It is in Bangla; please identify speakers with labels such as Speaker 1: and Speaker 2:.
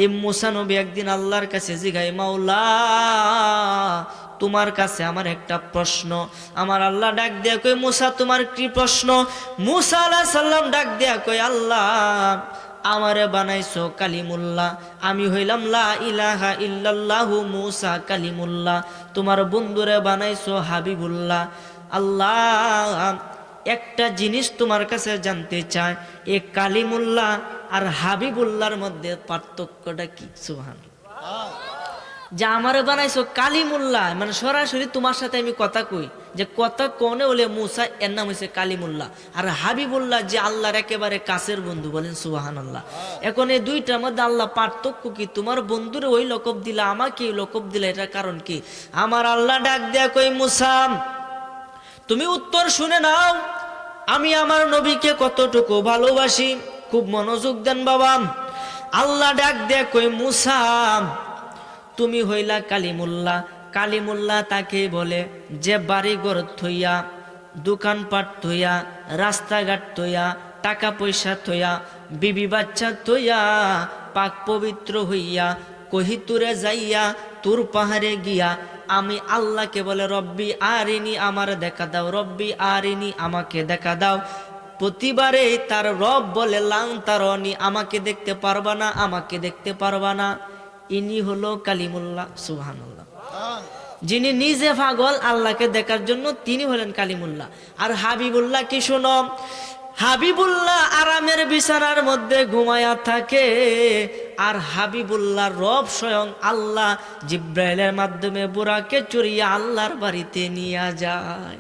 Speaker 1: এই মুসা নবী একদিন আল্লাহর কাছে জিগায়, মাওলা তোমার কাছে আমার একটা প্রশ্ন। আমার আল্লাহ ডাক দেয়া কই, মুসা তোমার কি প্রশ্ন? মুসা আলাইহিস সালাম ডাক দেয়া কই, আল্লাহ আমারে বানাইছো কালিমুল্লাহ, আমি হইলাম লা ইলাহা ইল্লাল্লাহু মুসা কালিমুল্লাহ, তোমার বন্ধুরে বানাইছো হাবিবুল্লাহ। আল্লাহ একটা জিনিস তোমার কাছে জানতে চাই, এ কালিমুল্লাহ আর হাবিবুল্লাহর মধ্যে পার্থক্যটা কি? সুবহানাল্লাহ। যে আমারে বানাইছো কালিমুল্লাহ মানে সরাসরি তোমার সাথে আমি কথা কই, যে কথা কোনে হলে মুসা এর নাম হয়েছে কালিমুল্লাহ। আর হাবিবুল্লাহ যে আল্লাহর একেবারে কাছের বন্ধু, বলেন সুবহানাল্লাহ। এখন এই দুইটার মধ্যে আল্লাহ পার্থক্য কি? তোমার বন্ধুরে ওই লকব দিলা, আমাকে এই লকব দিলা, এটার কারণ কি? আমার আল্লাহ ডাক দেয়া কই, মুসা তুমি উত্তর শুনে নাও, আমি আমার নবীকে কতটুকু ভালোবাসি, খুব মনোযোগ দেন বাবা। আল্লাহ ডাক দেয়া কই, মুসা তুমি হইলা কালিমুল্লাহ। কালিমুল্লাহ তাকে বলে যে বাড়িঘর থইয়া, দোকানপাট থইয়া, রাস্তাঘাট থইয়া, টাকা পয়সা থইয়া, বিবি বাচ্চা থইয়া, পাক পবিত্র হইয়া কহিতুরে যাইয়া তুর পাহাড়ে গিয়া আমি আল্লাহকে বলে রব্বি আরিনি, আমার দেখা দাও, রব্বি আরিনি, আমাকে দেখা দাও। প্রতিবারে তার রব বলে লাং তারনি, আমাকে দেখতে পারবা না, আমাকে দেখতে পারবা না। ইনি হলো কালিমুল্লাহ। সুবহানাল্লাহ। যিনি নিজে পাগল আল্লাহকে দেখার জন্য, তিনি হলেন কালিমুল্লাহ। আর হাবিবুল্লাহ কি শোনো, হাবিবুল্লাহ আরামের বিছানার মধ্যে ঘুমায়া থাকে, আর হাবিবুল্লাহ রব স্বয়ং আল্লাহ জিব্রাইলের মাধ্যমে বুরাকে চড়িয়ে আল্লাহর বাড়িতে নিয়ে যায়।